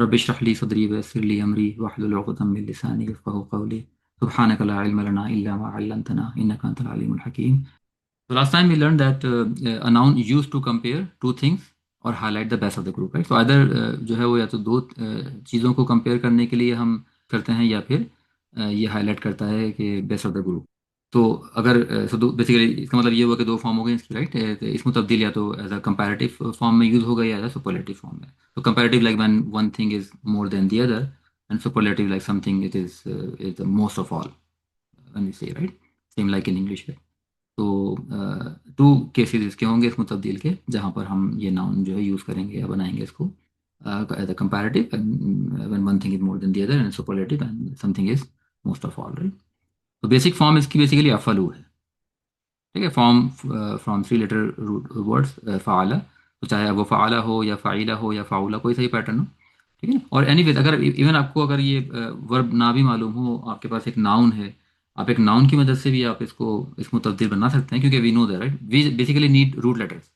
रब इश्रह ली सदरी वयस्सिर ली अमरी वहलुल उक़दम मिन लिसानी यफ़क़हू क़ौली सुब्हानक ला इल्म लना इल्ला मा अल्लमतना इन्नका अंतल अलीमुल हकीम. So last time we learned that a noun used to compare two things or highlight the best of the group, right? So either जो है वो या तो दो चीज़ों को compare करने के लिए हम करते हैं या फिर ये highlight करता है कि best of the group. तो अगर बेसिकली इसका मतलब ये हुआ कि दो फॉर्म हो गए इसकी, राइट? इसमें तब्दील या तो एज अ कंपैरेटिव फॉर्म में यूज होगा या एज अ सुपरलेटिव फॉर्म में. तो comparative like when one thing is more than the other, and superlative like something it is the most of all when we say, right? Same like in English है. तो to cases इसके होंगे इसमें तब्दील के, जहाँ पर हम ये नाउन जो है यूज़ करेंगे या बनाएंगे इसको as a comparative when one thing is more than the other, and superlative and something is most of all, right? तो बेसिक फॉर्म इसकी बेसिकली अफलू है. ठीक है. Form from three letter words फ़ाला. तो चाहे अब वो फ़ाला हो या फ़ाइला हो या फ़ाउला, कोई सही पैटर्न हो. ठीक है ना. और एनीवेज अगर इवन आपको अगर ये वर्ब ना भी मालूम हो, आपके पास एक नाउन है, आप एक नाउन की मदद से भी आप इसको तब्दील बना सकते हैं, क्योंकि we know that, right? We basically need root letters.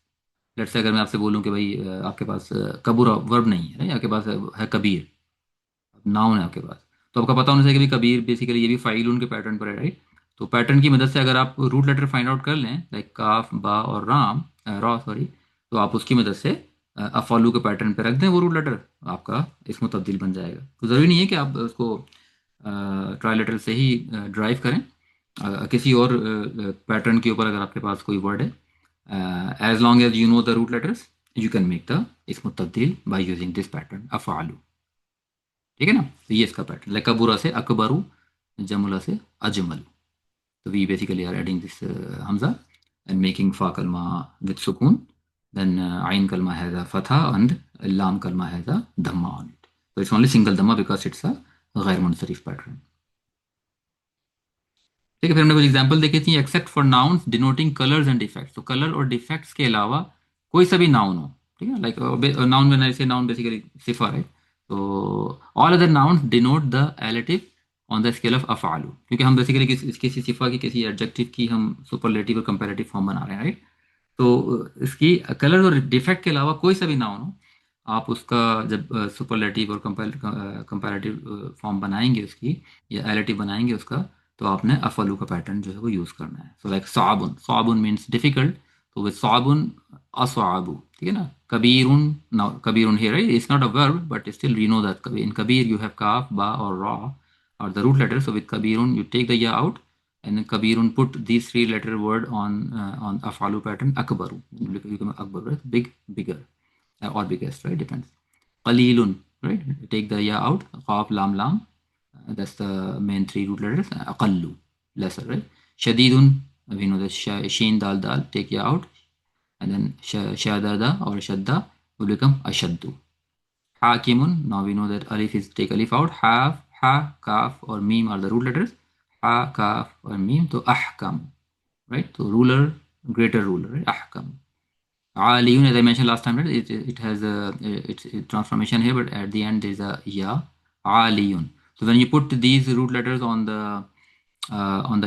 Let's say अगर मैं आपसे बोलूं कि भाई आपके पास कबूर वर्ब नहीं है, right? आपके पास है कबीर, नाउन है आपके पास. तो आपका पता होना चाहिए कि भाई कबीर बेसिकली ये भी फाइल उनके पैटर्न पर है, राइट? तो पैटर्न की मदद से अगर आप रूट लेटर फाइंड आउट कर लें, लाइक काफ बा और रॉ सॉरी, तो आप उसकी मदद से अफॉलू के पैटर्न पर रख दें वो रूट लेटर, आपका इसमें तब्दील बन जाएगा. तो ज़रूरी नहीं है कि आप उसको ट्राई लेटर से ही ड्राइव करें. किसी और पैटर्न के ऊपर अगर आपके पास कोई वर्ड है, as long as you know the root letters, you can make the इसमें तब्दील बाई यूजिंग दिस पैटर्न अफआलू. ठीक है ना. तो ये इसका पैटर्न, लाइक कबूरा से अकबरू, जमुला से अजमल. तो we basically are adding this हमजा एंड मेकिंग फा कलमा विद सुकून, देन आइन कलमा हैज़ अ फतहा एंड लाम कलमा हैज़ अ धम्मा ऑन इट. तो इट्स ओनली सिंगल धम्मा बिकॉज इट्स अ गैर मुनसरिफ पैटर्न. ठीक है. फिर हमने कुछ एग्जांपल देखे थी. Except for nouns denoting colours and defects. तो कलर और डिफेक्ट्स के अलावा कोई सा भी नाउन हो, ठीक है, लाइक नाउन में ऐसे नाउन बेसिकली सिफा है. तो all other nouns denote the elative on the scale of अफआलू, क्योंकि हम बेसिकली किसी सिफा की किसी एडजेक्टिव की हम सुपरलेटिव और कंपैरेटिव फॉर्म बना रहे हैं, राइट? तो इसकी कलर और डिफेक्ट के अलावा कोई सा भी नाउन हो, आप उसका जब सुपरलेटिव और कंपैरेटिव फॉर्म बनाएंगे उसकी, या एलेटिव बनाएंगे उसका, तो आपने अफलू का पैटर्न जो है वो यूज़ करना है. सो लाइक साबुन, साबुन मीन्स डिफिकल्ट, तो विद साबुन असवाबू. ठीक है ना. कबीरुन, नाउ कबीरुन here it's not a verb but still we know that in कबीर यू हैव काफ बा और रॉ और the root letter. So with कबीरुन you take the ya out, and then kabirun put these three letter word on afalu pattern akbaru, you become akbar, right? Big, bigger, or biggest, right? Depends. Qalilun, right? Take the ya out, qaf lam lam, that's the main three root letters. Aqallu, lesser, right? Shadidun, we know the sheen dal dal, take ya out, and then shadada or shadda will become ashaddu. Hakimun, now we know that alif is take alif out. Ha, kaf or meme are the root letters. Ha, kaf or meme, to ahkam, right? So ruler, greater ruler, right? Ahkam. Aliyun, as I mentioned last time, right? It has it's a transformation here, but at the end there is a ya. Aliyun. So when you put these root letters on the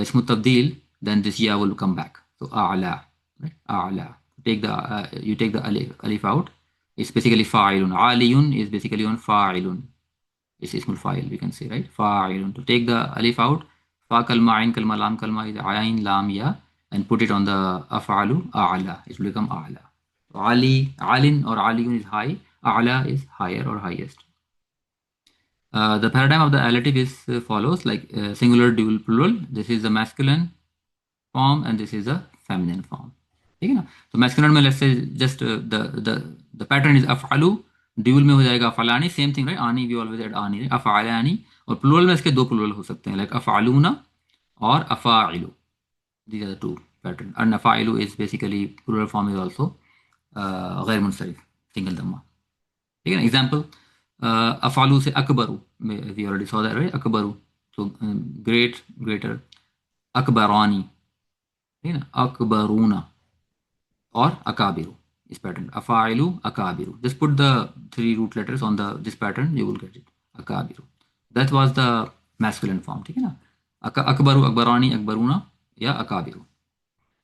ismu tabdil, then this ya will come back. So a'la, right? A'la. You take the alif out. It's basically fa'ilun. Aliyun is basically on fa'ilun. It's ismul fa'il, we can say, right? Fa'ilun. To take the alif out, fa kalma, ain kalma, lam kalma is ain, lam, ya, and put it on the af'alu, a'la. It will become a'la. Ali, alin or aliyun is high. A'la is higher or highest. The paradigm of the allative is follows, like singular, dual, plural. This is the masculine form and this is a feminine form. ठीक है ना. तो masculine में let's say just the pattern is अफअलु. Dual में हो जाएगा अफलानी, सेम थिंग, राइट? आनी, वी ऑलवेज ऐड आनी, अफअलानी. और प्लूरल में इसके दो प्लूरल हो सकते हैं, लाइक अफअलूना और अफाइलु. These are the two pattern. और अफाइलु is basically plural form is also गैर मुनसरिफ, सिंगल दम्मा. ठीक है ना. एग्जांपल, अफालू से अकबरू, we already saw that, right? अकबरू, तो ग्रेट, ग्रेटर. अकबरानी, ठीक है ना. अकबरूना और अकाबिरू. इस पैटर्न अफाइलू अकाबिरू, just put the three root letters on the this pattern, you will get it. अकाबिरू, that was the masculine form. ठीक है ना. अकबरू, अकबरानी, अकबरूना या अकाबिरू।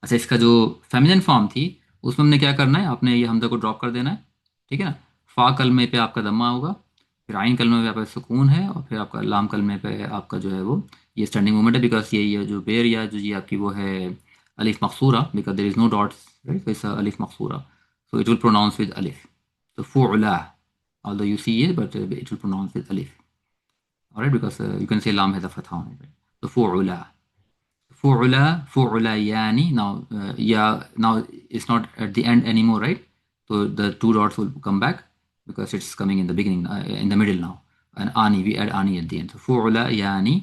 अच्छा, इसका जो फेमिनिन फॉर्म थी उसमें हमने क्या करना है, आपने ये हमजा को ड्रॉप कर देना है, ठीक है ना। फा कलमे पे आपका दम्मा होगा, फिर आइन कलमे पे आपका सुकून है, और फिर आपका लाम कलमे पे आपका जो है वो ये स्टैंडिंग मूवमेंट है, बिकॉज ये जो बेर या जो ये आपकी वो है अलिफ मकसूरा, because there is no dots, right, so it's a अलिफ मकसूरा, so it will pronounce with alif. So fu'la, although you see it, but it will pronounce with alif. All right, because you can say lam has a fatha on it. Right? So fu'la, fu'la, fu'layani. Now, yeah, now it's not at the end anymore, right? So the two dots will come back because it's coming in the beginning, in the middle now. And ani, we add ani at the end. So fu'layani,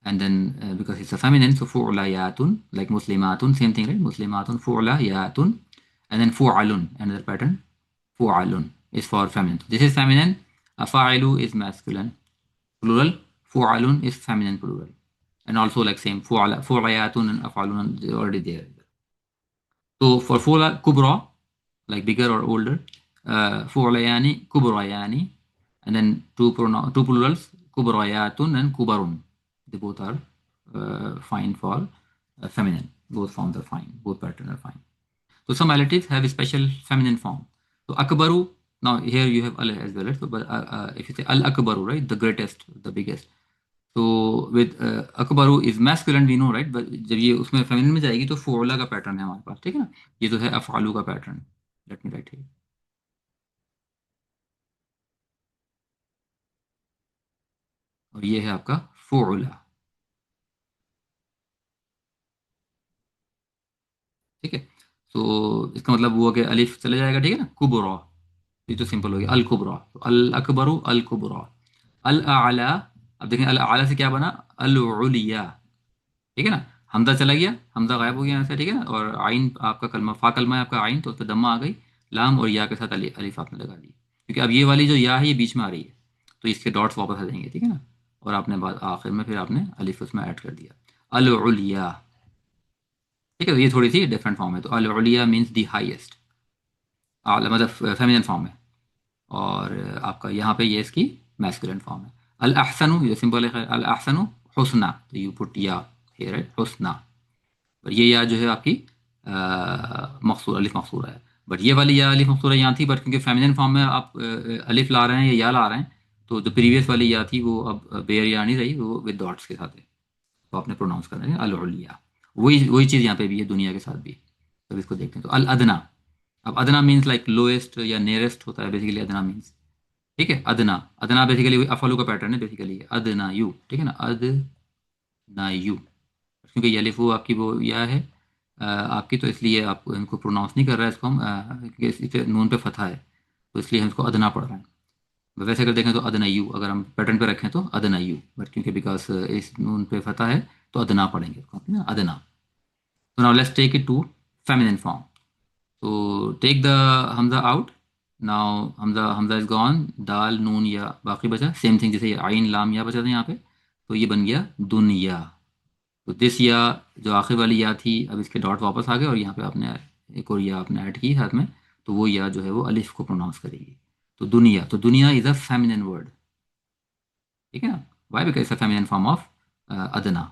and then because it's a feminine, so fu'layatun, like muslimatun, same thing, right? Muslimatun, fu'layatun, and then fu'alun, another pattern. Fu'alun is for feminine. This is feminine. Afa'ilu is masculine plural. Fu'alun is feminine plural. And also like same fu'ayatun and af'alun, they're already there. So for fu'la kubra, like bigger or older, fu'layani, kubrayani, and then two plurals, kubrayatun and kubarun. They both are fine for feminine. Both forms are fine. Both patterns are fine. So some relatives have a special feminine form. So akbaru, now here you have al as well, right? So but if you say al akbaru, right, the greatest, the biggest. तो with अकबरू is masculine we know, right, but जब ये उसमें feminine में जाएगी तो फ़ुअला का pattern है हमारे पास, ठीक है ना। ये तो है अफ़आलू का pattern. Let me right here. और ये है आपका फ़ुअला, ठीक है। तो इसका मतलब वो कि अलिफ चले जाएगा, ठीक है ना। कुबरा, ये तो सिंपल हो गया, अल कुबरा। तो अल अकबरू, अल कुबरा, अल आला। अब देखें अल आला से क्या बना, अल उलिया, ठीक है ना। हमजा चला गया, हमजा गायब हो गया यहाँ से, ठीक है ना। और आइन आपका कलमा, फा कलमा है आपका आइन, तो उस पर दम्मा आ गई, लाम और या के साथ अलिफ आपने लगा दी, क्योंकि अब ये वाली जो या है ये बीच में आ रही है, तो इसके डॉट्स वापस आ जाएंगे, ठीक है ना। और आपने बाद आखिर में फिर आपने अलिफ उसमें ऐड कर दिया, अल उलिया, ठीक है। तो ये थोड़ी सी डिफरेंट फॉर्म है। तो अल उलिया मीन्स दी हाइएस्ट, आला मतलब फेमिनिन फॉर्म है। और आपका यहाँ पे ये इसकी मैस्कुलिन फॉर्म है। अल अहसनु, ये सिंपल है, अल अहसनु हुस्ना, तो यू पुट या हियर, राइट, हुस्ना। और ये या जो है आपकी मकसूर, अलिफ मकसूरा है। बट ये वाली या अलिफ मकसूरा यहाँ थी, बट क्योंकि फेमिनिन फॉर्म में आप अलिफ ला रहे हैं या ला रहे हैं, तो जो प्रीवियस वाली या थी वो अब बेर या नहीं रही, वो विद डॉट्स के साथ है, तो आपने प्रोनाउंस करना है अल उलिया। वही वही चीज़ यहाँ पे भी है दुनिया के साथ भी। तो इसको देखते हैं, तो अल अदना। अब अदना मीन्स लाइक लोएस्ट या नियरेस्ट होता है बेसिकली, अदना मीन्स, ठीक है। अदना, अदना बेसिकली अफालू का पैटर्न है बेसिकली, अदना यू, ठीक है ना, अदना यू। क्योंकि ये अलिफ वो आपकी वो या है आपकी, तो इसलिए आप इनको प्रोनाउंस नहीं कर रहा है इसको हम, क्योंकि इस पे नून पे फतहा है, तो इसलिए हम इसको अदना पढ़ रहे हैं। वैसे अगर देखें तो अदना यू, अगर हम पैटर्न पे रखें तो अदना यू, बट क्योंकि बिकॉज इस नून पे फतहा है तो अदना पढ़ेंगे इसको, ठीक है, अदना। तो now let's take it to feminine form. तो टेक द हमजा आउट। नाउ हमजा, हमजा इज गॉन, दाल नून या बाकी बचा, सेम थिंग जैसे आइन लाम या बचा था यहाँ पे, तो ये बन गया दुनिया। तो दिस या जो आखिर वाली या थी, अब इसके डॉट वापस आ गए और यहाँ पे आपने एक और या आपने ऐड की साथ में, तो वो या जो है वो अलिफ को प्रोनाउंस करेगी। तो दुनिया, तो दुनिया इज अ फेमिनिन वर्ड, ठीक है ना। Why, because it's a feminine form of अदना।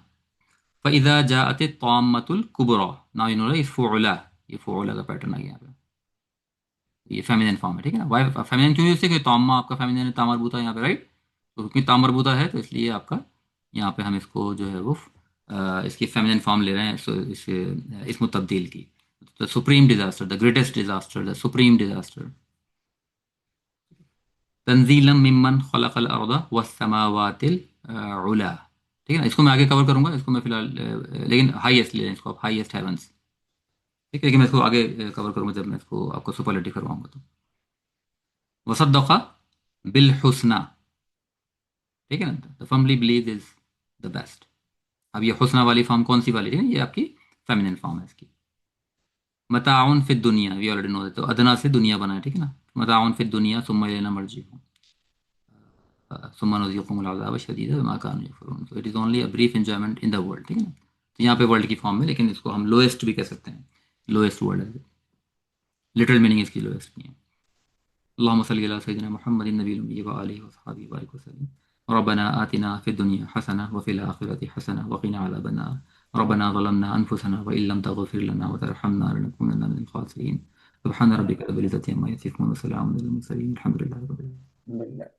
फ़इज़ा जाअत तॉम्मतुल कुबरा, नाउ यू नो इस फ़ुअला, ये फ़ुअला का पैटर्न आ गया यहाँ पे, ये फेमिनिन फॉर्म है, ठीक है ना। वाई फेमिनिन क्यों, इससे कि तॉम्मा आपका फेमिनिन है, तामरबूता यहाँ पे, राइट। तो क्योंकि तामरबूता है तो इसलिए आपका यहाँ पे हम इसको जो है वो इसकी फेमिनिन फॉर्म ले रहे हैं, सो इसमें तब्दील की। The supreme disaster, the greatest disaster, the supreme disaster. तंजीलम मिम्मन खलक़ल अर्द वस्समावातिल उला, ठीक है ना। इसको मैं आगे कवर करूंगा, इसको मैं फिलहाल लेकिन हाईएस्ट ले लें इसको आप, हाईएस्ट हेवंस, ठीक है। लेकिन मैं इसको आगे कवर करूंगा जब मैं इसको आपको सुपरलेटिव करवाऊंगा। तो वसद्दक़ बिल हुस्ना, ठीक है ना, the firmly believe is the best. अब ये हुस्ना वाली फॉर्म कौन सी वाली, ठीक है, ये आपकी फेमिनिन फॉर्म है इसकी। मताउन फिद दुनिया, वी ऑलरेडी नो, तो अदना से दुनिया बना है, ठीक है ना। मताउन फिद दुनिया सुम्मा इलैना मर्जिउहुम सुम्मा नुज़ीक़ुहुमुल अज़ाब शदीद बिमा कानू यकफ़ुरून। So it is only a brief enjoyment in the world, ठीक है ना। तो यहाँ पे वर्ल्ड की फॉर्म में, लेकिन इसको हम लोएस्ट भी कह सकते हैं, लोएस्ट वर्ल्ड है, लिटरल मीनिंग इसकी लोएस्ट नहीं है। अल्लाहुम्मा सल्लि अला सय्यिदिना मुहम्मदिन नबिय्यिल उम्मी व आलिहि व अस्हाबिहि व बारिक वसल्लम। रब्बना आतिना फिद दुनिया हसना व फिल आखिरति हसना व क़िना अज़ाबन्नार रब्बना ज़लमना अनफुसना व इल्लम तग़फिर लना व तरहमना लनकुनन्ना मिनल ख़ासिरीन सुब्हान रब्बिका रब्बिल इज़्ज़ति अम्मा यसिफून व सलामुन अलल मुरसलीन वल्हम्दुलिल्लाहि रब्बिल आलमीन।